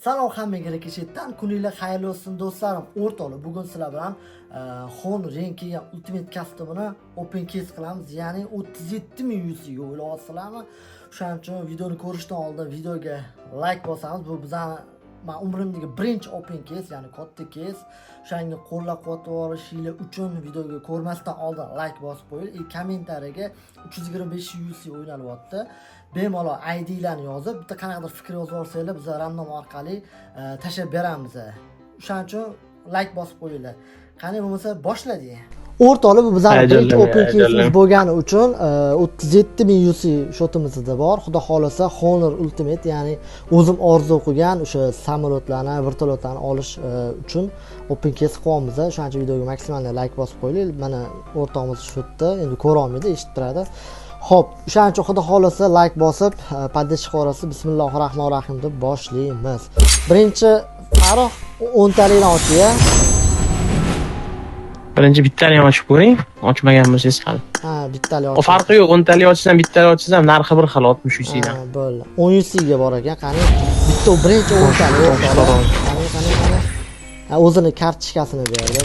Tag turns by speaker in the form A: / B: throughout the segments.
A: Salom hammaga kechdan kuninglar xayrli bo'lsin do'stlarim. O'rtoqlar, bugun sizlar bilan Honor yangi kelgan Ultimate Custom'ini open case qilamiz. Ya'ni 37000 UC ga o'ylayapsizlarmi? Shuning uchun videoni ko'rishdan oldin videoga like bosamiz. Bu bizning men umrimdagi birinchi open case, ya'ni katta case. O'shanga qo'llab-quvvatlashinglar uchun videoga ko'rmasdan oldin like bosib qo'ying. Kommentariyaga 325 UC o'ynalyapti. Bemalol IDlarni yozib, bitta qanaqadir fikr yozib olsanglar, biz random orqali tashlab beramiz. O'shaning uchun like bosib qo'yinglar. Qani bo'lmasa boshladik. O'rtoqlar, bu bizning birinchi open case'imiz bo'lgani uchun 37000 UC shotimizda bor. Xudo xolasa Honor Ultimate, ya'ni o'zim orzu qilgan o'sha samolyotlarni, vertolyotlarni olish uchun open case qilyapmiz. Shuning uchun videoga maksimal like bosib qo'ying. Mana o'rtoqimiz shotda, endi ko'ra olmaydi, eshitib turadi. Xo'p, o'shaning uchun xudo xolasa like bosib, poddesh qorasi bismillahirrohmanirrohim deb boshlaymiz. Birinchi Farruh 10 talikdan ochiya.
B: Birinchi bittani ochib ko'ring. Ochmagan bo'lsangiz hali.
A: Ha, bittali och.
B: Farqi yo'q, 10 talik ochsam, bittali ochsam narxi bir xil 60 UC dan.
A: Bo'ldi. 10 UC ga bor ekan. Qani bitta birinchi 10 talik o'rtoqlar. Qani. Ha, o'zini kartochkasini berdi.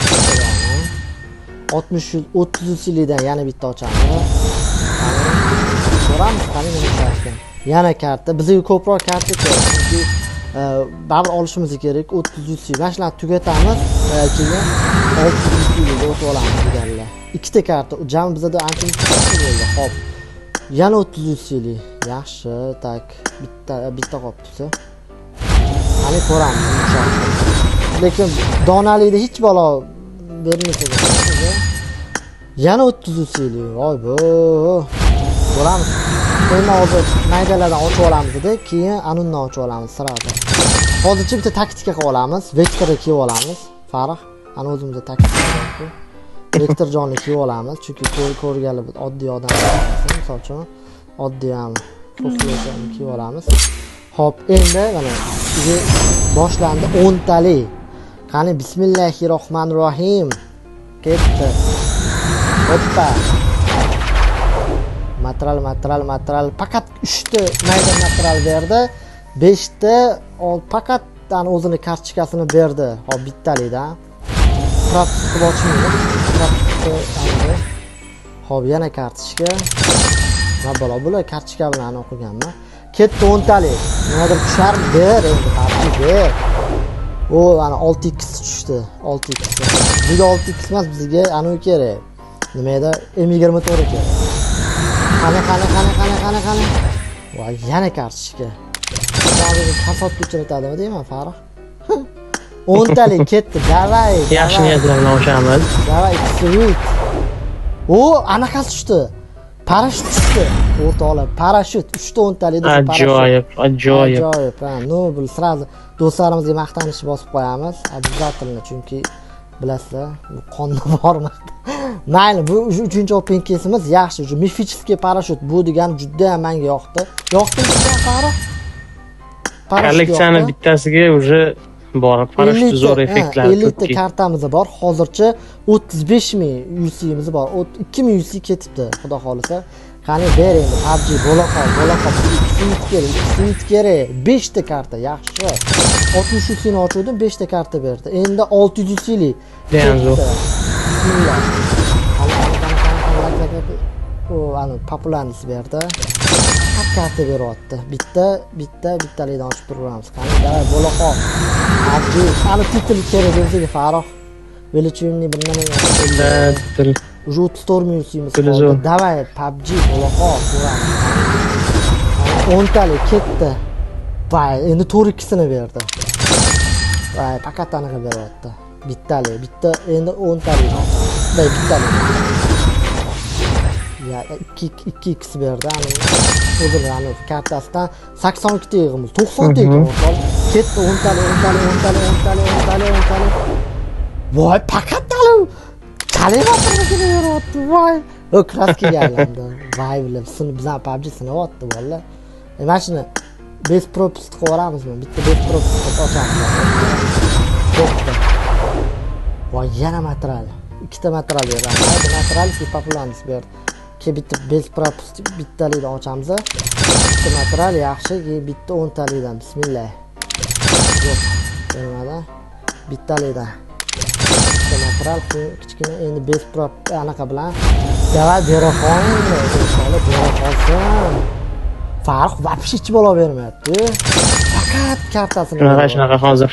A: 30 UC dan yana bitta ochamiz. Ko'ramiz, qani nima qilyapti. Yana karta. Bizga ko'proq karta kerak. Chunki baribir olishimiz kerak. 30 UC. Mana shularni tugatamiz. Keyin 600 UC ga o'tib olamiz deganlar. Ikkita karta. Jami bizda ancha karta bo'ldi. Xo'p. Yana 30 UC. Yaxshi, tak. Bitta qolibdi. Qani ko'ramiz. Lekin donalikda hech balo bermaydi. Yana 30 UC. Voy bu. Ko'ramiz. Endi hozir maydalardan ochib olamiz edi, keyin anundan ochib olamiz sirada. Hozircha bitta taktika qilib olamiz, vektorga kiyib olamiz. Farq, ana o'zimizda taktika bor. Vektor jonni kiyib olamiz, chunki ko'rganlar oddiy odam emas, misol uchun oddiy ham ko'pchilikni kiyib olamiz. Xo'p, endi mana boshlandi 10 talik. Qani bismillahirrohmanirrohim. Ketdi. Hoppa. Material faqat 3 ta mayda material berdi. 5 ta faqat o'zini kartochkasini berdi. Hop, bittalikdan. Praktik qilib ochmaydi. Hop, yana kartochka. Mana bular kartochka bilan o'qiganman. Ketdi 10 talik. Nimadir tushar ber endi, ber. O, ana 6x tushdi. 6x. Bizga 6x emas, bizga anu kerak. Nima edi? M24 kerak. Qani. Voy, yana kartochka. Hozir kasod ko'chiratadimi deyman, Farruh. 10 talik ketdi. Davay.
B: Yaxshi niyatlar bilan ochamiz.
A: Davay, sweet. O, anaqasi tushdi. Parashyut tushdi. O'rtoqlar, parashyut 3 ta 10 talikda parashyut.
B: Ajoyib.
A: Ha, no, bu sразу do'stlarimizga maqtanishni bosib qo'yamiz. Обязательно, chunki bilasizlar, bu qonda bormi? Mayli, bu 3-chi open case'imiz yaxshi. Shu mifический parashyut bu degani juda ham menga yoqdi. Yoqdimi Farruh?
B: Kolleksiyaning bittasiga уже bor. Parashyut zo'r effektlar.
A: 50 ta kartamiz bor. Hozircha 35000 UC'miz bor. 2000 UC ketibdi, xudo xolisa. Qani ber endi PUBG bo'loqol. Ikki kerak. 5 ta karta, yaxshi. 60 UC ni ochuvdim, 5 ta karta berdi. Endi 600 UC lik.
B: Beanzo.
A: O, ana popularnisi berdi. Har karta beryapti. Bittalikdan ochib turamiz. Qani davay bo'loqol. PUBG, ana titel kerak bizga Farruh. Величинный bir nima
B: titel.
A: Уже 100 UC'miz bor. Davay PUBG bo'loqol ko'ramiz. 10 talik ketdi. Voy, endi 4x'ini berdi. Voy, faqat anaqa beryapti. Bitta endi 10 talik. Bittalik. Ya 2x berdi. O'zir ana kartasidan 82 ta yig'imiz, 90 ta yig'imiz. Ketdi 10 talik. Voy, faqat kalimalarga beryapti. Voy, o kraskaga aylandi. Voy, bizlar PUBG sinayapti valla. Mana shuni base propust qilib yuboramizmi? Bitta base propust qilib ochamiz. To'xta. Voy, yana material. Ikkita material beramiz. Materialki popularnis berdi. Bitta base propust bittalikdan ochamiz. Bitta material yaxshi, bitta 10 talikdan. Bismillah. Bermadi. Bittalikda. Material kichkina endi base prop anaqa bilan davay beraxon inshaalloh beraxolsin. Farq вообще hech bo'la bermayapti. Faqat kartasini.
B: Shunaqa hozir.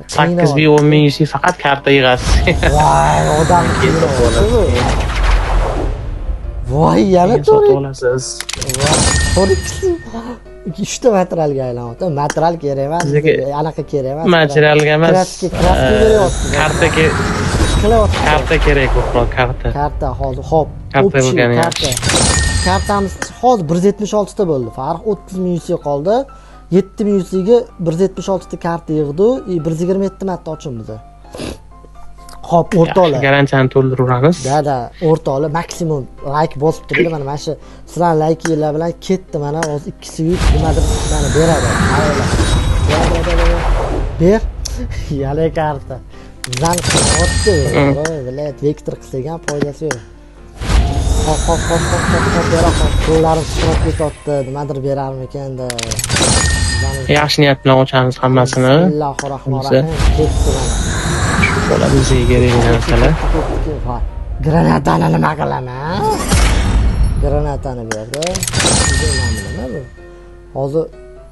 B: 8 10 ming yuz faqat karta yig'asiz.
A: Voy, odam voy, yana
B: sotib olasiz.
A: Voy, 3 ta materialga aylanyapti. Material kerak emas, anaqa kerak emas.
B: Materialga emas. Karta kerak ko'proq karta.
A: Karta hozir xo'p.
B: Karta bo'lgani yaxshi.
A: Kartamiz hozir 176 ta bo'ldi. Farq 30 ming yuz qoldi. 7 ming yuzga 176 ta karta yig'di. 127 marta ochimiz. Xo'p, o'rtoqlar.
B: Garantiyani to'ldiramiz.
A: Da, o'rtoqlar maksimum like bosib turinglar. Mana shu sizlar laykinglar bilan ketdi. Mana hozir 2 yuz nimadir mana beradi. Ber. Yale karta. Bizdan qilyapti. Viloyat vektor qilsak ham foydasi yo'q. Hop, beraman. Qo'llarim titrab ketyapti. Nimadir berarmikan-da.
B: Yaxshi niyat bilan ochamiz hammasini.
A: Allohurrahmonrahim. Ketdi mana.
B: Bola bizga kerak narsalar.
A: Granatani nima qilaman? Granatani berdi. Nima bu? Hozir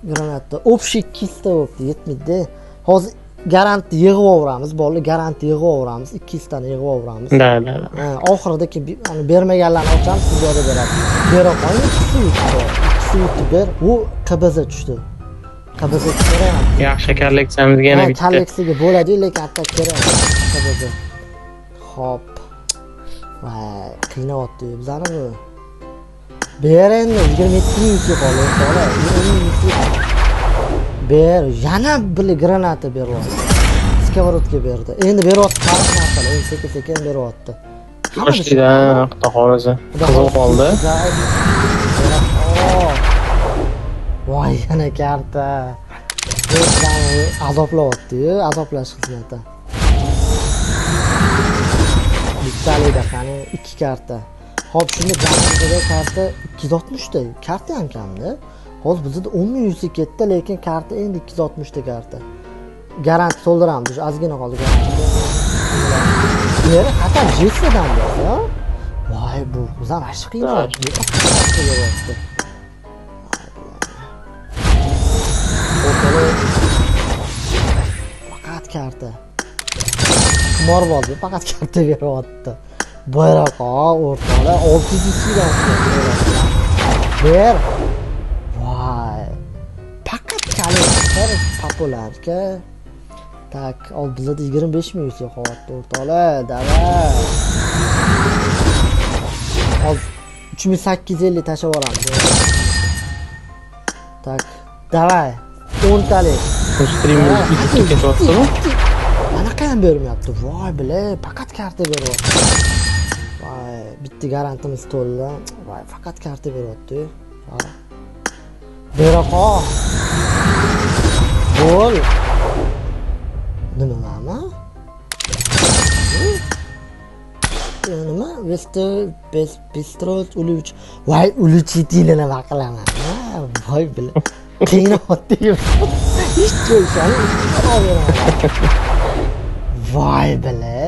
A: granatda общий 200 ta bo'libdi, yetmaydi. Hozir garanti yig'ib-o'ramiz, bolalar garanti yig'ib-o'ramiz, 200 tani yig'ib-o'ramiz.
B: Da.
A: Oxirida bermaganlarni ochamiz, sizga beradi. Bera qo'ying, 200 ber. U QBZ tushdi. QBZ kerak.
B: Yaxshi kolleksiyamizga yana bitta.
A: Kolleksiyaga bo'ladi, lekin atta kerak. QBZ. Xo'p. Voy, qiynayapti bizani bu. Ber endi 27 ming qoldi, xo'p. 20 ming. Ber, yana bir granata beryapti. Skоворodka berdi. Endi beryapti, qariq narsalar, endi sekin beryapti.
B: Qo'shdidan Xudo xolisi. Qiziq qoldi.
A: Voy, yana karta. Bizani azoblayapti-yu, azoblash xizmati. Bittalikda qani 2 karta. Xo'p, shunda jamiyatda karta 260 ta. Karta ham kamda. Hozir bizda 10 ming yuz ketdi, lekin karta endi 260 ta karta. Garanti to'ldiramiz, ozgina qoldi garanti. Yer xatar jesidan bo'lsa, voy bu o'zim ashi qiynayapti. Faqat karta. Morboz faqat karta beryapti. Bayroqo o'rtoqlar 600 dan ber. Kalender populyarka. Tak, ol bizda 25 ming yuz qo'yapti o'rtoqlar. Davay. Hozir 3850 tashab yuboramiz. Tak, davay. 10 talik.
B: Streamimiz bitta ketyaptimi?
A: Anaqa ham bermayapti. Voy bile, faqat karta beryapti. Voy, bitta garantimiz to'ldi. Voy, faqat karta beryapti. Beraqa. Bol. Nima? Nima? Vestroz Uluch. Voy, Uluch yetini nima qilaman? Voy bil. Qiynayapti. Hech joyshani. Voy bile.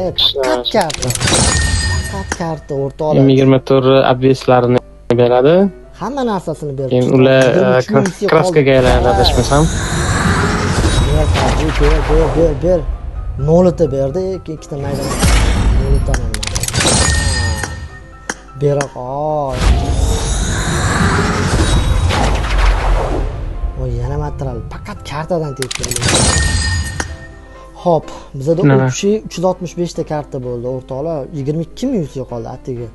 A: Faqat karta o'rtoqlar.
B: 24 obveslarini beradi.
A: Hamma narsasini berdi.
B: Keyin ular kraskaga aylanadi adashmasam.
A: Ber. 0 ta berdi, 2 ta maydon. 0 ta nima. Beraqa. Voy, yana material. Faqat kartadan tepgan. Xo'p, bizda o'xshi 365 ta karta bo'ldi, o'rtoqlar. 22 ming yuz qoldi atigi.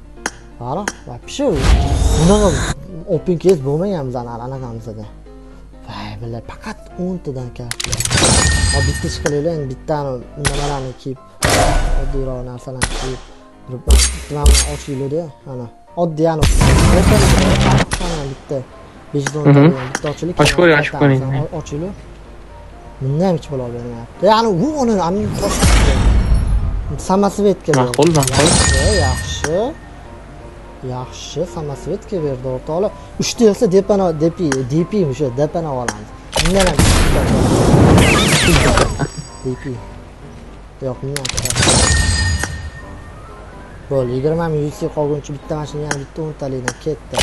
A: Qara, вообще bunaqa open case bo'lmagan bizani anaqamizda. Voy, bile faqat 10 tadan karta. Hop, bitta chiqalaylar, endi bittani nimalarni kiyib, oddiyroq narsalarni kiyib, mana ochinglar-da, ana. Oddiy ana. Bitta 510 ta bitta ochilib.
B: Ochib ko'ring.
A: Ochinglar. Bundan ham hech bo'la olmayapti. Ya'ni u uni Samasvetga
B: ma'qul.
A: Yaxshi, Samasvetga berdi o'rtoqlar. 3 ta esa DP o'sha, DPni olamiz. Bundan ham VIP. Yo'q, men bo'ldi. 20 ming UC qolguncha bitta mashina yana bitta 10 talikdan ketdi.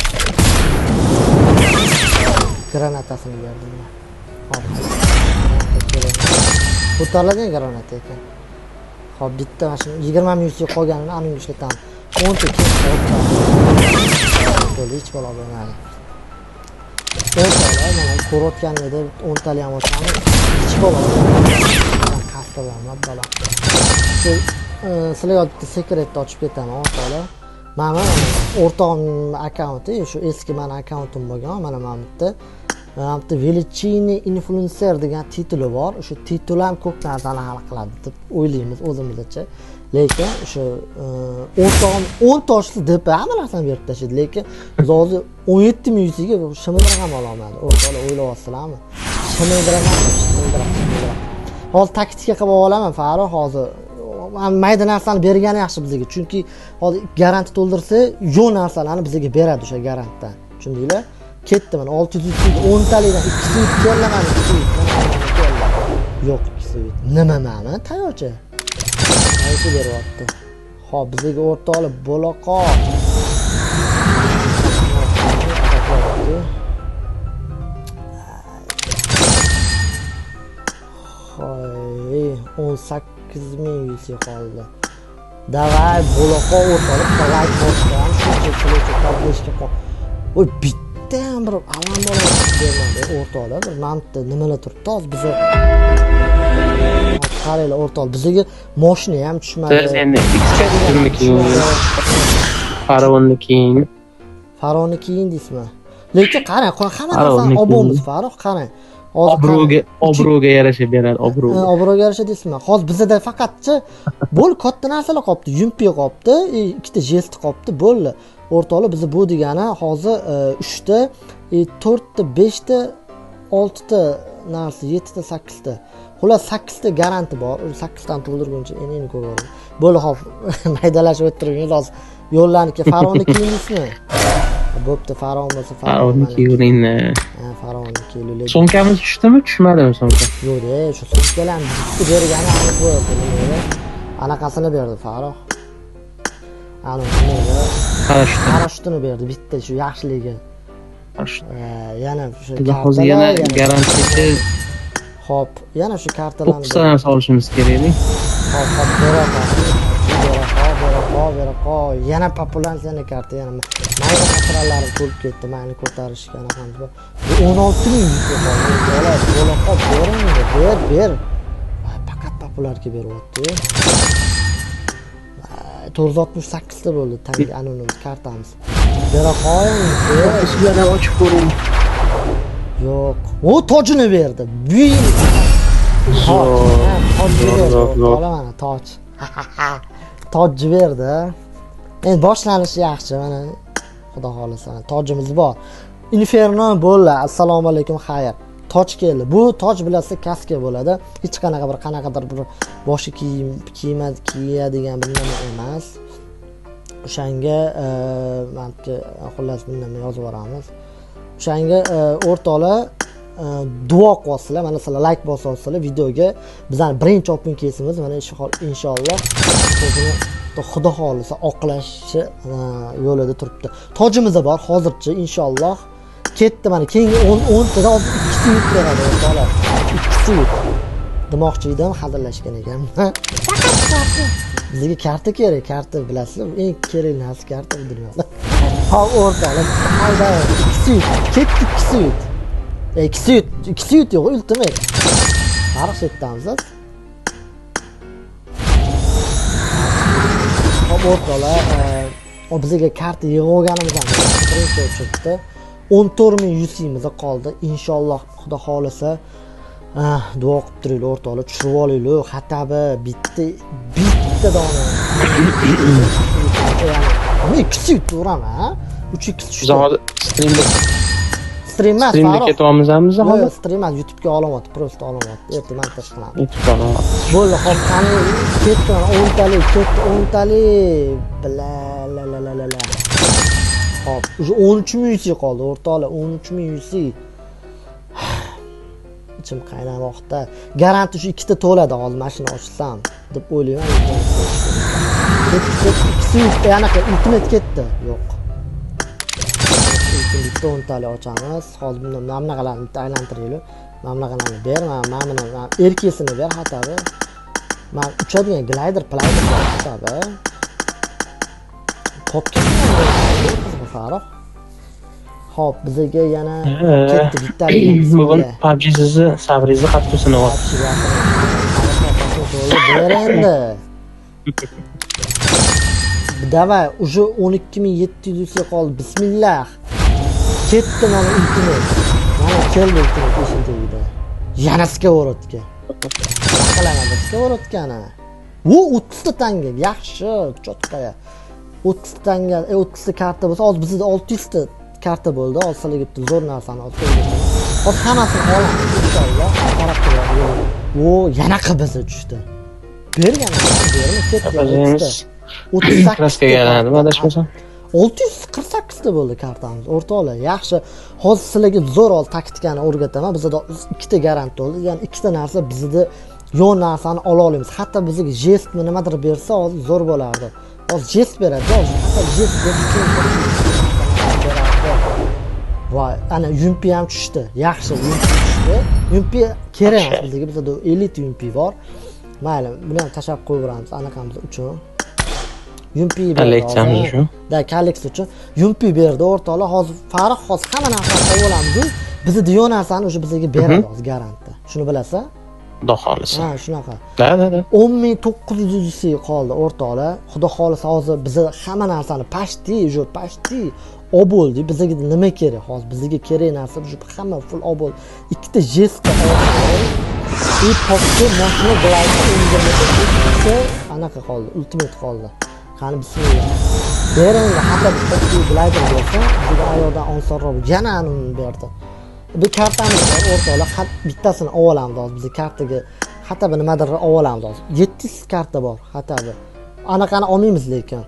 A: Granatasini berdim men. Hop. Ko'tarilgan granata ekan. Hop, bitta mashina 20 ming UC qolganini aning ishlataman. 10 ta ketdi. Bo'ldi, hech bola bo'lmadi. O'rtalar mana ko'rayotgan edi 10 talik ham o'tamiz. Hech bola qasdlaman bola. Shu sizlarga bitta sekretni ochib ketaman o'rtalar. Mana o'rtog'imning akkaunti, shu eski meni akkauntim bo'lgan. Mana bitta Velичайный influencer degan tituli bor. O'sha titul ham ko'p narsani hal qiladi deb o'ylaymiz o'zimizcha. Lekin o'sha o'rtog'im 10 toshli deb hamma narsani berib tashladi. Lekin hozir 17 ming yuziga shimildirab ham ololmadi. O'rtoqlar o'ylayapsizlarmi? Shimildirab. Hozir taktika qilib olaman Farruh hozir. Mayda narsani bergani yaxshi bizga. Chunki hozir garanti to'ldirsa, yo'q narsalarni bizga beradi o'sha garantdan. Tushundinglar? Ketdi mana 600 10 talikdan 200 kellaman. Yo'q 200. Nima ma'ni? Tayoqcha. Aytib beryapti. Xo'p, bizga o'rtoqlar bo'la qol. Hoy, 18 ming UC qoldi. Davay bo'la qol o'rtoqlar, davay boshdan shuncha tablishga qol. Voy bitta ham bir alam bola bermadi o'rtoqlar. Bir manti nimalar turibdi hozir biza qaranglar o'rtoqlar, bizga mashina ham tushmadi.
B: Siz endi Farovonni keyin
A: deysizmi? Lekin qarang, hamma narsani olamiz Farruh, qarang.
B: obro'ga yarasha beradi,
A: obro'ga yarasha deysizmi? Hozir bizda faqatcha bo'l katta narsalar qolibdi, yumpi qolibdi, ikkita jest qolibdi, bo'ldi. O'rtoqlar biz bu degani hozir 3 ta, 4 ta, 5 ta, 6 ta narsa, 7 ta, 8 ta. Xullas 8 ta garanti bor. 8 tani to'ldirguncha endi ko'raveramiz. Bo'ldi, hop, maydalashib o'tiribmiz hozir. Yo'llarniki Farovni kiyingizmi? Bo'pti, Farovon bo'lsa
B: Farovniki yo'lingni.
A: Farovniki yo'linglar.
B: So'mkamiz tushdimi, tushmadimi so'mka?
A: Yo'q-da, shu so'mkalarni bitta bergani aniq bo'ldi. Anaqasini berdi Faroh. Ana parashyutini berdi bitta shu yaxshiligi. Yana shu
B: hozir yana garantisi.
A: Hop, yana shu kartalarni
B: to'qqiztadan solishimiz kerak-ku.
A: Hop, beraqa. Yana populyatsiyani karta, yana mayda patrallari to'lib ketdi, mayni ko'tarishga anaqamiz bor. 16 ming bo'laqa ber. Faqat populyarga beryapti. 468 ta bo'ldi tangi anonim kartamiz. Beraqoying,
B: sizlarga ochib ko'ring.
A: Yo'q. O tojini berdi. Mana toj. Tojni berdi. Endi boshlanishi yaxshi, mana xudo xolasa tojimiz bor. Inferno bo'ldi. Assalomu alaykum, xayr. Toj keldi. Bu toj bilasiz kaska bo'ladi. Hech qanaqadir bir boshi kiyadigan bir nima emas. O'shanga menga xullas bir nima yozib yuboramiz. O'shanga o'rtoqlar duo qilsizlar, mana sizlar like bosasizlar videoga bizning birinchi open case'imiz mana inshaalloh o'zini xudo xolisa oqlashi yo'lida turibdi. Tojimiz bor hozircha inshaalloh. Ketdi mana keyingi 10 tada 2 yuk beradi o'rtoqlar. 2 yuk. Demoqchi edim, hazillashgan ekan. Bizga karta kerak, karta bilasizlar, eng kerak narsa karta bu dunyoda. Ha o'rtoqlar, hayda 2 yuk. Ketdi 2 yuk. 2 yuk yo'q, ultimate. Farq etamiz. Hop o'rtoqlar, o bizga karta yig'ib olganimizdan birinchi o'chirdi. 14 ming UC'miz qoldi. Inshaalloh xudo xolisa duo qilib turinglar o'rtoqlar, tushirib olinglar. Xatabi bitta dona. Ya'ni 2 yut uraman, ha? 3 tushdi. Streammas
B: ketyapmizmi hozir?
A: Yo'q, streammas YouTube'ga olamayapti, prosta olamayapti. Erta montaj qilaman. YouTube'ga olamayapti. Bo'ldi, hop, qani ketdi, 10 talik, ketdi 10 talik. La. Hop, уже 13 ming UC qoldi o'rtoqlar, 13 ming UC. ichim qaynamoqda. Garanti shu ikkita to'ladi hozir mashina ochsam deb o'ylayman. Ketdi, yana ultimate ketdi. Yo'q. Bitta o'ntali ochamiz. Hozir buni mamlaqalarni aylantiraylik. Mamlaqalarni ber, mana erkesini ber xatobi. Men uchadigan glider playder xatobi. Popga Farruh. Hop, bizga yana ketdi bittalik.
B: Bugun PUBG sizni sabringizni qattiq sinayapti.
A: Endi. Davay, уже 12700 ga qoldi. Bismillah. Ketdi mana ultimate. Mana keldi ultimate eshitingda. Yana skavorotga. Qalaman skavorotgani. U 30 ta tanga, yaxshi, cho'tqaya. 30 tanga, 30 ta karta bo'lsa, hozir bizda 600 ta karta bo'ldi. Hozir zo'r narsani olib keldim. Hozir hammasini olamiz inshaalloh. Qarab turadi. O, yana qibisi tushdi. Bergan, ketdi. 38
B: kraskaga aylanadimi adashmasam?
A: 648 ta bo'ldi kartamiz. O'rtoqlar, yaxshi. Hozir sizlarga zo'r ol taktikani o'rgataman. Bizda ikkita garant bo'ldi. Ya'ni ikkita narsa bizda yo'q narsani ola olamiz. Hatto bizga jestmi nimadir bersa, hozir zo'r bo'lardi. Hozir jest beradi. Hatto jest bersa voy, ana yumpi ham tushdi. Yaxshi yumpi tushdi. Yumpi kerak emas bizga. Bizda elit yumpi bor. Mayli, buni ham tashab qo'yib anaqamiz uchun. Yumpi
B: berdi. Shu.
A: Da, Kalex uchun yumpi berdi o'rtoqlar. Hozir Farruh hozir hamma narsani olamiz. Bizda diyo narsani o'sha bizga beradi hozir garantda. Shuni bilasa?
B: Xudo xolisa.
A: Ha, shunaqa.
B: Da.
A: 10900 qoldi o'rtoqlar. Xudo xolisa hozir bizda hamma narsani pashti bo'ldi. Bizga nima kerak? Hozir bizga kerak narsa shu hamma full obol. Ikkita jeska oldi. Popga mashina glider anaqa qoldi, ultimate qoldi. Qani bismillah. Beringda hatto popga glider bersa, bizga ayoqdan onsonroq yana uni berdi. Bu kartamiz bor o'rtoqlar, bittasini olamiz hozir. Biz kartaga hatto nimadir olamiz hozir. 700 karta bor hatto. Anaqani olmaymiz lekin.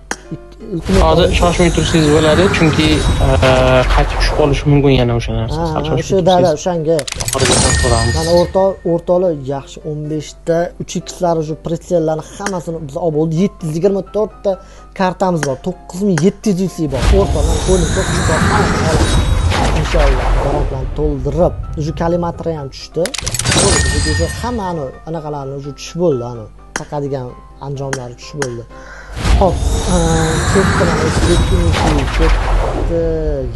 B: Hozir shoshmay tursangiz bo'ladi, chunki qaytib tushib qolishi mumkin yana o'sha narsa.
A: Shu dada o'shanga. Mana o'rtoqlar yaxshi 15 ta 3x'lar shu pretsellarni hammasini biz olib bo'ldi. 724 ta kartamiz bor. 9700 bor. O'rtoqlar qo'ying, to'qqiz bor. Inshaalloh garantlarni to'ldirib, shu kalimatri ham tushdi. Bo'ldi, shu hammani anaqalarni shu tushib bo'ldi, ana taqadigan anjomlari tushib bo'ldi. Hop, ketdi mana ketdi.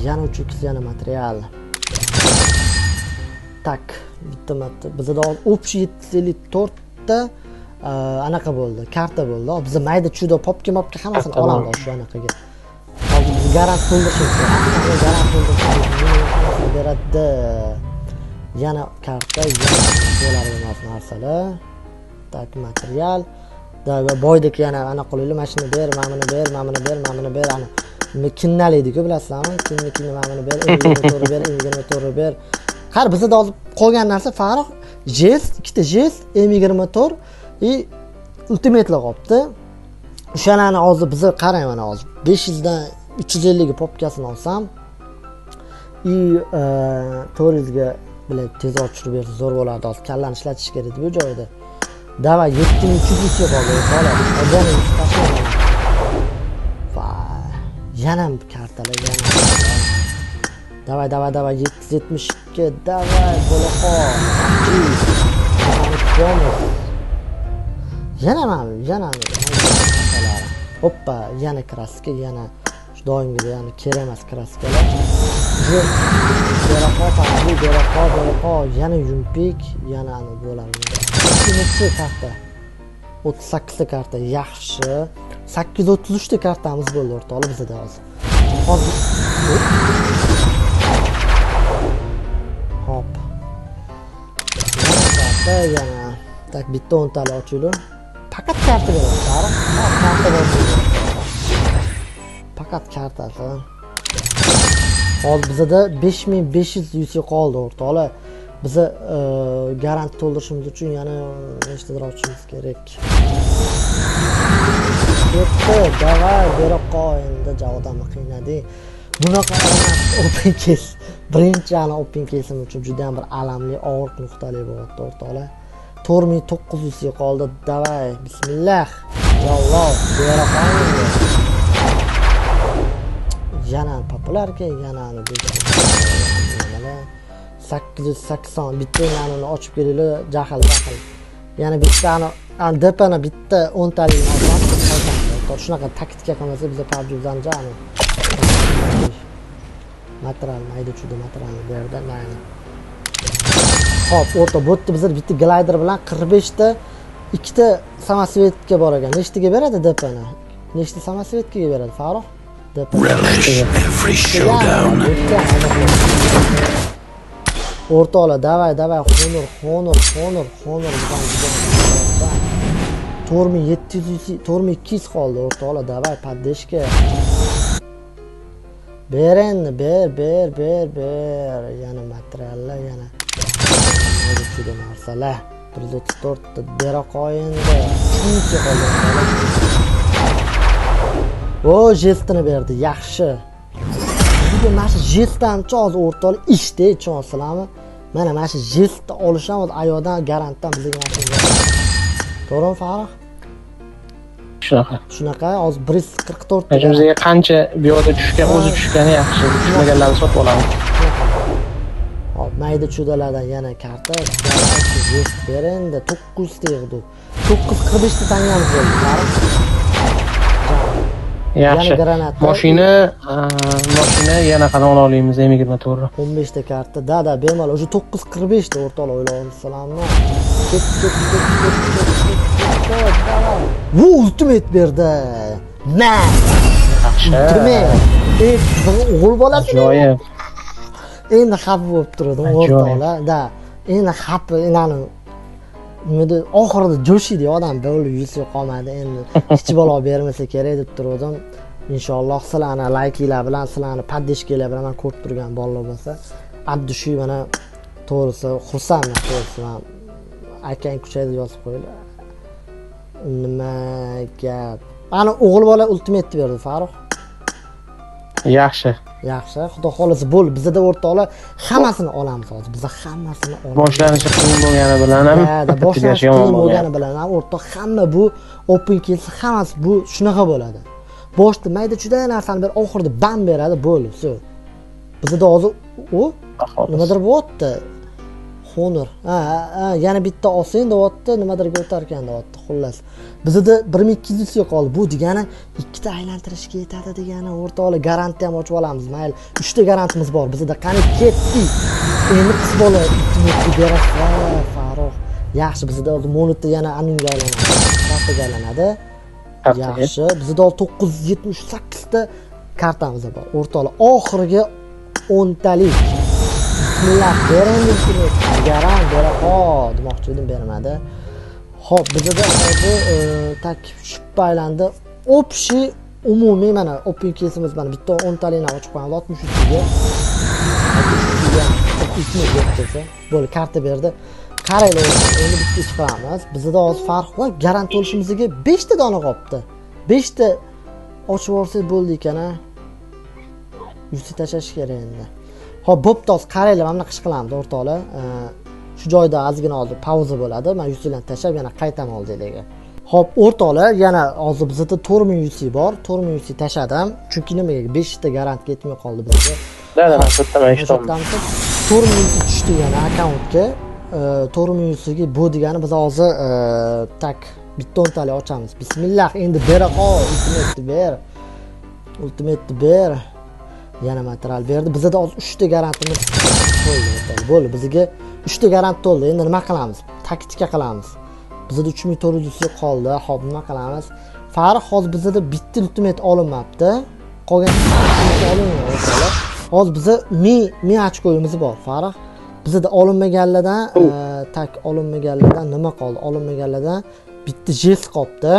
A: Yana 3x yana material. Tak, bitta marta. Bizda общий 754 ta anaqa bo'ldi, karta bo'ldi. Biz mayda chudo popka hammasini olamiz shu anaqaga. Hozir biz garant to'ldirishimiz kerak. Garant to'ldirishimiz beradi. Yana karta, yana bo'ladigan narsalar. Tak, material. Boydek yana ana qo'layli mashina ber, mamini ber, ana. Kinnalaydi-ku bilasizlarmi? Kinni mamini ber, M24 ber. Har bizda hozir qolgan narsa Farruh jest, ikkita jest, M24 ultimate'lar qolibdi. O'shalarni hozir biz qarang mana hozir 500 dan 350 ga popkasini olsam, 400 ga bilan tezroq tushirib bersa zo'r bo'lardi. Hozir kallani ishlatish kerak bu joyda. Davay 7300 ga qoldi. Qolgan yana kartalar yana. Davay 772 davay bo'la qol. Yana. Hoppa, yana kraska, yana shu doimgidek yana kerak emas kraskalar. Beraqa, yana yumpik, yana bo'ladi. Necha karta? 38 ta karta, yaxshi. 833 ta kartamiz bo'ldi o'rtoqlar bizda hozir. Hop. Yana tak bitta 10 tali ochildi. Faqat karta beradi. Karta beradi. Faqat kartasi. Hozir bizda 5500 qoldi o'rtoqlar. Biza garant to'ldirishimiz uchun yana nechtadir ochishimiz kerak. Ketdi, davay, bera qo'y endi Javod qiynadi. Bunaqa emas, open case. birinchi ana open kesim uchun juda ham bir alamli, og'ir nuqtali bo'lyapti o'rtoqlar. 4900 qoldi. Davay, bismillah. Yalloh, bera qo'ying. Yana populyarka, yana 880 bitta yanini ochib kelinglar, jahl. Yana bittani DPni bitta 10 talik olib, shunaqa taktika qilmasa biz PUBG zanjani. Material mayda-chuyda materialni berdi, mayli. Xo'p, o'rta bo'tdi bizlar bitta glider bilan 45 ta ikkita samosvetga bor ekan. Nechtaga beradi DPni? Nechta samosvetga beradi, Farruh?
C: Relish every showdown.
A: O'rtoqlar, davay, xonur. 4200 qoldi o'rtoqlar, davay, paddeshga. Ber endi, ber. Yana materiallar, yana juda narsalar. 134 ta bera qo'yindi. Shuncha qoldi. O, jestini berdi, yaxshi. Bugun mana shu jestdan cho'z o'rtoqlar ishda cho'zsalarmi? Mana shu jestni olisham ayodan garantdan bizga mashina. To'g'rimi, Farruh? Shunaqa, hozir 144 ta.
B: Bizga qancha bu yoqda tushgan, o'zi tushgani yaxshi. Tushmaganlarni sotib olamiz.
A: Hop, mayda-chudalardan yana karta, jest berendi, 900 ta yig'di. 945 ta tangamiz bo'ldi, Farruh.
B: Yaxshi. Mashina yana qadam ola olamiz, M24.
A: 15 ta karta. Da, bemalol. O'sha 945 ta o'rtoqlar o'ylayapsizlarmi? Ket. Bu ultimate berdi. Ultimate. O'g'il bolasi.
B: Ajoyib.
A: Endi xafa bo'lib turdim o'rtoqlar. Da, endi xafa, inani nimada oxirida jo'shidi odam bo'lib yuzi qolmadi. Endi kichik bola bermasa kerak deb turdim. Inshaalloh sizlarni laykinglar bilan, sizlarni paddeshkalar bilan men ko'rib turgan bolalar bo'lsa, Abdushuy mana to'g'risi xursandman, to'g'risi men akang kuchaydi yozib qo'yinglar. Nima gap? Ana o'g'il bola ultimate berdi, Farruh.
B: Yaxshi.
A: Xudo xolisi bo'l. Bizda o'rtoqlar hammasini olamiz hozir. Biz hammasini olamiz.
B: Boshlanishi qiyin bo'lgani bilan ham,
A: boshlanishi qiyin bo'lgani bilan ham o'rtoq hamma bu open kelsa hammasi bu shunaqa bo'ladi. Boshda mayda-chuda narsani ber, oxirida bam beradi, bo'ldi, shu. Bizda hozir nimadir bo'lyapti. Honor. Yana bitta olsang deyapti, nimadirga o'tarkan deyapti. Xullas. Bizda 1200 qoldi. Bu degani ikkita aylantirishga yetadi degani, o'rtoqlar garantiya ham ochib olamiz. Mayli, 3 ta garantimiz bor. Bizda qani ketdi. Endi qiz bola ultimate berasiz, Farruh. Yaxshi, bizda hozir monitda yana aminga aylanadi. Kartaga aylanadi. Yaxshi. Bizda 978 ta kartamiz bor. O'rtoqlar, oxirgi 10 talik. Bismillah, berendi garan bera demoqchi edim, bermadi. Xo'p, bizda hozir tak shippa aylandi. Общий umumiy mana open kesimiz mana bitta 10 talikni ochib qo'yamiz 63 ga. Bo'ldi, karta berdi. Qaranglar, endi bitta ish qilamiz. Bizda hozir farq bor. Garant olishimizga 5 ta dona qolibdi. 5 ta ochib olsak bo'ldi ekan-a. Yuzi tashlash kerak endi. Xo'p, bo'pti, hozir qaranglar, mana bunaqa ish qilamiz o'rtoqlar. Shu joyda ozgina hozir pauza bo'ladi. Men yuzlarni tashlab yana qaytaman oldinglarga. Xo'p, o'rtoqlar, yana hozir bizda 4100 bor. 4100 tashladim. Chunki nimaga 5 ta garant ketmay qoldi bizga.
B: Da, to'xtamay ishlayman.
A: 4100 tushdi yana akkauntga. 4100 ga bu degani biz hozir tak bitta 10 talik ochamiz. Bismillah, endi bera qol, ultimate ber. Yana material berdi. Bizda hozir 3 ta garantimiz bo'ldi. Bo'ldi, bizga 3 ta garant to'ldi. Endi nima qilamiz? Taktika qilamiz. Bizda 3400 qoldi. Xo'p, nima qilamiz? Farq hozir bizda bitta ultimate olinmabdi. Qolgan olingan. Hozir bizda 1000 ochkoyimiz bor, Farq. Bizda olinmaganlardan olinmaganlardan nima qoldi? Olinmaganlardan bitta jest qoldi.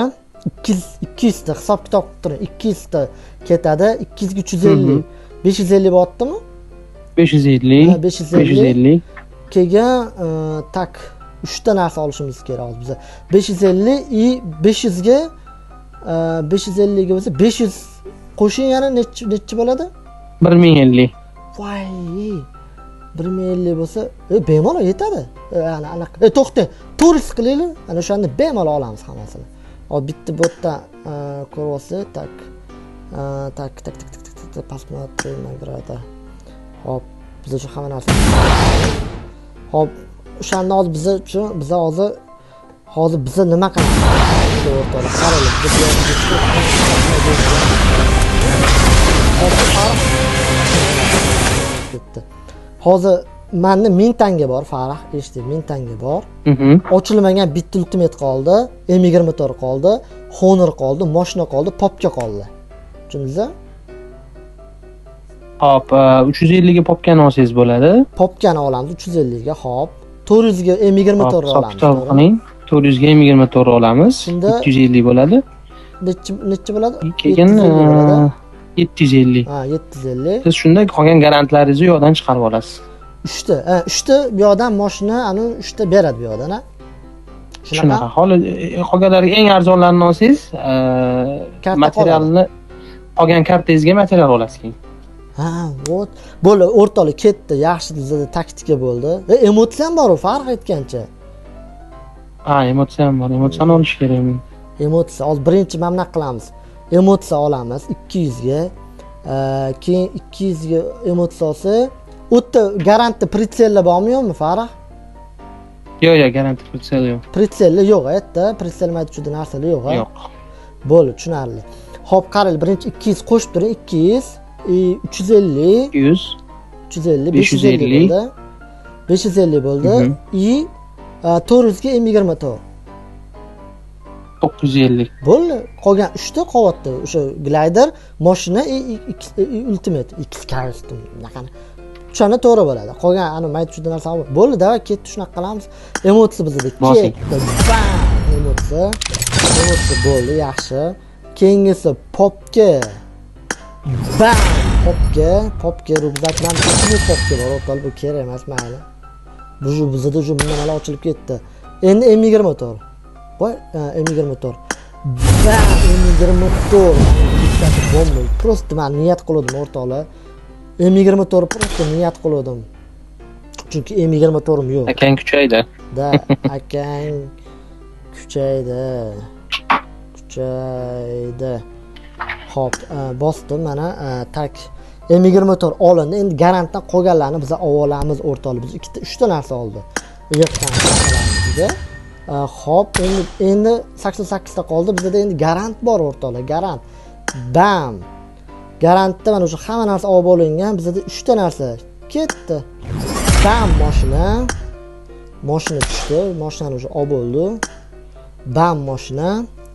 A: 200 ta hisob kitob qilib turing. 200 ta ketadi. 200 ga 350. 550 bo'ldimi? 550. Keyin tak 3 ta narsa olishimiz kerak hozir biz. 550 i 500 ga 550 ga bo'lsa 500 qo'shing yana necha bo'ladi?
B: 1050.
A: Voy, 150 bo'lsa, bemalol yetadi. Ya'ni anaqa. To'xta, turist qilaylik. Ana o'shanda bemalol olamiz hammasini. Hop, bitta bu yerda ko'ryapsiz, tak. Tak, pasport, nagrada. Hop, biz uchun hamma narsa. Hop, o'shanda hozir biz hozir biz nima qilamiz? O'rtada qaraylik. Hozir menda 1000 tanga bor, Farah, eshitding, 1000 tanga bor. Ochilmagan bitta ultimate qoldi, M24 qoldi, Honor qoldi, mashina qoldi, popka qoldi. Tushundingizmi?
B: Hop, 350 ga popkani olsangiz bo'ladi.
A: Popkani olamiz 350 ga, hop. 400 ga M24 olamiz.
B: Hisob-kitob qiling. 400 ga M24 olamiz. 250 bo'ladi.
A: Necha bo'ladi?
B: Keyin 750.
A: Ha, 750.
B: Siz shunda qolgan garantlaringizni u yoqdan chiqarib olasiz.
A: 3ta bu yoqdan mashina, ana 3ta beradi bu yoqdan, ha.
B: Shunaqa. Hozir qolganlariga eng arzonlarini olsangiz, materialni qolgan kartangizga material olasiz keyin.
A: Ha, vot. Bo'ldi, o'rtoqlar ketdi, yaxshi bizda taktika bo'ldi. Emotsiya ham bor, farq etgancha.
B: Ha, emotsiya ham bor. Emotsion olish kerakmi?
A: Emotsiya, hozir birinchi mana bunaqa qilamiz. Emotsiya olamiz 200 ga. Keyin 200 ga emotsiya olsa, o'tda garantli pritsellar bormi yo'qmi, Farah?
B: Yo'q, garantli pritsel yo'q.
A: Pritsellar yo'q, aytdi. Pritsel mayda juda narsalar yo'q, ha?
B: Yo'q.
A: Bo'ldi, tushunarli. Xo'p, qarang, birinchi 200 qo'shib turing, 200, 350,
B: 200,
A: 350, 550 bo'ldi. 550 bo'ldi. 400 ga M24.
B: 950.
A: Bo'ldi. Qolgan 3 ta qavatda o'sha glider, mashina, ultimate, X custom. Bunaqani. O'shani to'g'ri bo'ladi. Qolgan ana mayda juda narsa bor. Bo'ldi, davay ketdi, shunaqa qilamiz. Emotsiya bizda ketdi. Bam! Emotsiya bo'ldi, yaxshi. Keyingisi popka. Bam! Popka rubzakdan ikki popka bor, o'rtoqlar, bu kerak emas, mayli. Bu bizda shu nimalar ochilib ketdi. Endi M24. Voy, M24. Bam! M24. Bittasi bomba. Prosta men niyat qildim, o'rtoqlar. M24 prosta niyat qildim. Chunki M24 yo'q.
B: Akang kuchaydi.
A: Da, akang kuchaydi. Hop, bosdim mana tak M24 olindi. Endi garantdan qolganlarni biz olamiz, o'rtoqlar. Biz 2 ta 3 ta narsa oldi. Yo'qdan bizga. Hop, endi 88 ta qoldi. Bizda endi garant bor, o'rtoqlar, garant. Bam. Garantda mana o'sha hamma narsa olib olingan. Bizda 3 ta narsa ketdi. Bam, mashina tushdi. Mashinani o'sha olib oldi. Bam, mashina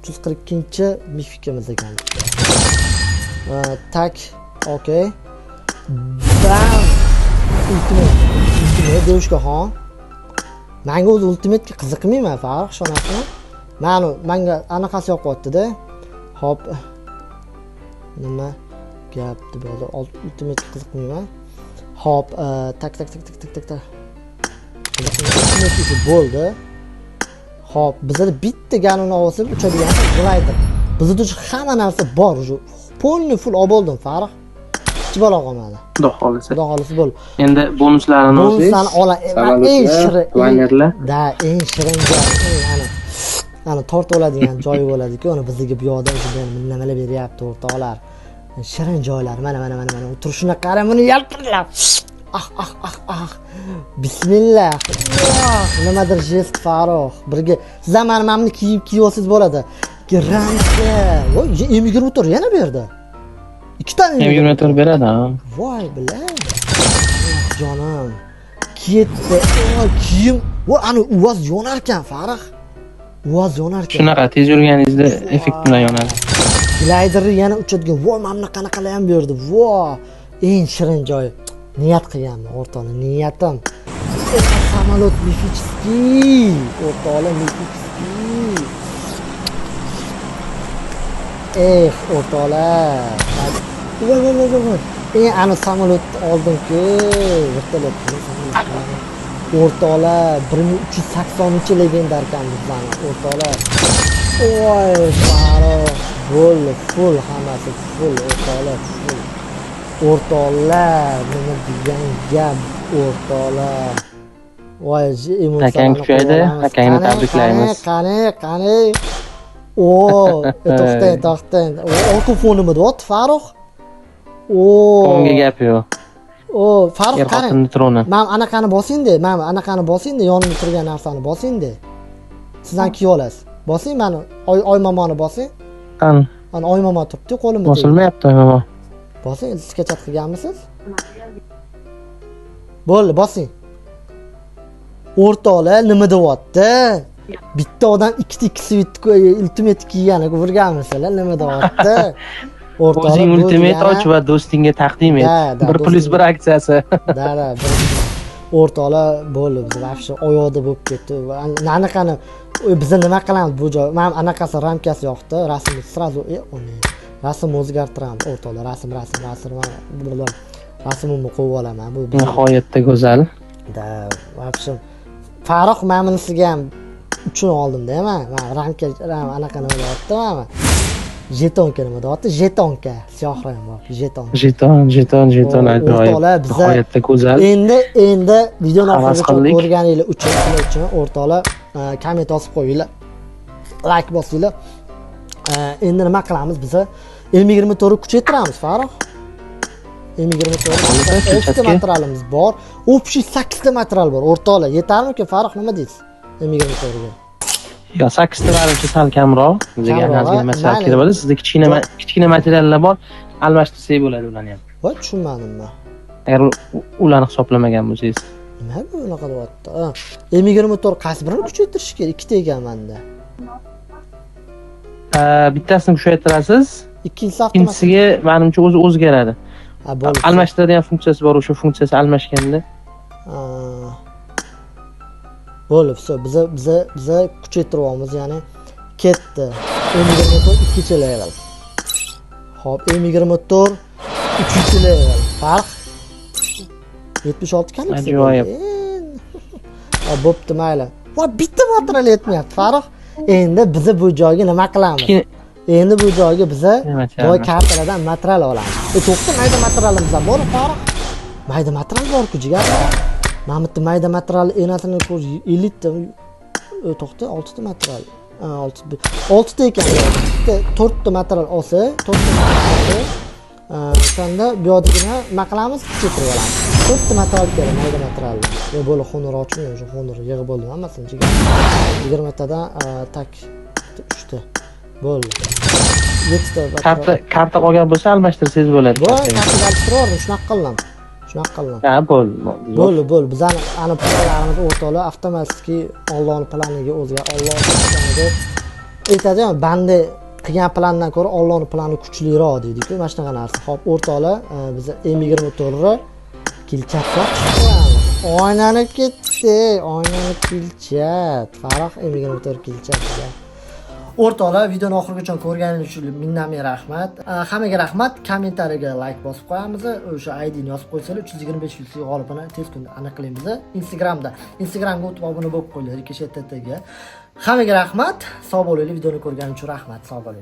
A: 342-mifikimiz ekan. Tak, okey. Bam! Ultimate deyishga xon. Menga o'zi ultimate'ga qiziqmayman, Farq, shunaqami? Menga anaqasi yoqyapti-da. Hop. Nima gap deb hozir ultimate'ga qiziqmayman. Hop, tak. Ultimate bo'ldi. Hop, bizda bitta ganini olsak uchadigan glider. Bizda hamma narsa bor, polni full olib oldim, Farq. Hech bola qolmadi. Xudo xolisi bo'ldi.
B: Endi bonuslarini olsangiz,
A: bonuslarni olaman. Eng shirin
B: bannerlar.
A: Da, eng shirin joy, ana tortib oladigan joyi bo'ladi-ku, uni bizga bu yoqda o'sha nimalar beryapti, o'rtoqlar. Shirin joylar, mana. Turishini qarang, buni yaltirlab. Ah. Bismillah. Nimadir jest, Farruh. Birga siz ham mana kiyib olsangiz bo'ladi. Ramka. Voy, M24 yana berdi. 2 ta
B: M24 beradi, ha.
A: Voy, bilan. Jonim. Ketdi. Kiyim. Voy, ana uvaz yonar ekan, Farruh. Uvaz yonar ekan.
B: Shunaqa tez yurganingizda effekt bilan yonadi.
A: Glider yana uchadigan. Voy, mana qanaqalar ham berdi. Voy, eng shirin joy. Niyat qilganman, o'rtoqlar, niyatim. Samolyot mifический. O'rtoqlar, mifический. O'rtoqlar. Voy. Ana samolyot oldim-ku. Vertolyot. O'rtoqlar, 1380-legenda ekan bizlarni, o'rtoqlar. Voy, Farruh, full hammasi full, o'rtoqlar, full. O'rtoqlar, nima degan gap O'rtoqlar. Voy,
B: Akang kuchaydi, akangni tabriklaymiz.
A: Qani. O, to'xtang. Orqa fonimda o'tdi Farruh.
B: Unga gap yo'q.
A: O, Farruh
B: Er
A: qani.
B: xotinni troni.
A: Men anaqani bosing-da, yonimda turgan narsani bosing-da. Sizdan kiyo olasiz. Bosing, meni oy momoni bosing.
B: Qani,
A: Mana oy momo turibdi qo'limda.
B: bosilmayapti momo.
A: Bosing, sizga chat qilganmisiz? Bo'ldi, bosing. O'rtoqlar nima deyapti? Bitta odam ikkita svit ultimate kiygani ko'rganmisizlar? Nima deyapti?
B: O'zing ultimate och va do'stingga taqdim et. 1+1 aksiyasi.
A: Da, o'rtoqlar bo'ldi, biz vafsha oyoqda bo'lib ketdi. Anaqani biz nima qilamiz bu joy? Men anaqasi ramkasi yoqdi, rasmni srazu rasm o'zgartiramiz o'rtoqlar, rasmimni qo'yib olaman. Bu
B: Nihoyatda go'zal.
A: da, vafsha Farruh mamnisiga ham uchun oldim-da, men ramka anaqani olyapti, men jetonka nima deyapti? Jetonka, siyohrang bor, jeton.
B: Jeton ajoyib. Nihoyatda go'zal.
A: Endi videoni oxirigacha ko'rganinglar uchun o'rtoqlar komment yozib qo'yinglar. Like bosinglar. Endi nima qilamiz biz? M24 kuchaytiramiz, Farruh. M24 8 ta materialimiz bor. Общий 8 ta material bor. O'rtoqlar, yetarmi-ku Farruh, nima deysiz? M24 ga.
B: Yo, 8 ta narimcha sal kamroq. Bizga ozgina masala kerak bo'ladi. Sizda kichkina materiallar bor. Almashtirsak bo'ladi ularni ham.
A: Voy, tushunmadim men.
B: Agar ularni hisoblamagan bo'lsangiz.
A: Nima bu unaqa deyapti? M24 qaysi birini kuchaytirish kerak? Ikkita ekan menda.
B: Bittasini kuchaytirasiz. Ikkinchisiga menimcha o'zi o'zgaradi.
A: Bo'ldi.
B: Almashtiradigan funksiyasi bor, o'sha funksiyasi almashganda.
A: Bo'ldi, biz kuchaytiryapmiz, ya'ni ketdi. M24 ikkinchi level. Xo'p, M24 uchinchi level. Farq 76 kallik.
B: Ajoyib.
A: Bo'pti, mayli. Va bitta material yetmayapti, Farruh. Endi biz bu joyga nima qilamiz? Endi bu joyga biz boy kartalardan material olamiz. To'xta, mayda materialimiz bor, Farruh. Mayda material bor-ku, jigar. Mana bitta mayda material enasini ko'r, 50 ta. To'xta, 6 ta material. 6 ta ekan. 4 ta material olsa, 4 ta material. Shunda bu yerda nima qilamiz? Kuchaytirib olamiz. 4 ta material kerak, mayda material. Bo'ldi, xonor ochmay, o'sha xonor yig'ib oldim hammasini jigar. 20 tadan tak 3 ta. Bo'ldi. 7 ta
B: karta qolgan bo'lsa almashtirsangiz bo'ladi.
A: Bo'ldi, karta alishtirib, shunaqa qildim.
B: Ha,
A: bo'ldi. Biz ana planlarimiz o'rtoqlar avtomatik Allohning planiga planiga aytadi-ku, banda qilgan plandan ko'ra Allohning plani kuchliroq deydi-ku, mana shunaqa narsa. Xo'p, o'rtoqlar, biz M24 kilchatga chiqamiz. Oynani ketdi, kilchat. Farruh M24 kilchat. O'rtoqlar, videoni oxirigacha ko'rganingiz uchun minnatli rahmat. Hammaga rahmat. Kommentariyaga like bosib qo'yamiz. O'sha ID ni yozib qo'ysangiz 325 yuz g'olibini tez kunda aniqlaymiz. Instagramga o'tib obuna bo'lib qo'yinglar, Rikeshet TTga. Hammaga rahmat. Sog' bo'linglar. Videoni ko'rganingiz uchun rahmat. Sog' bo'ling.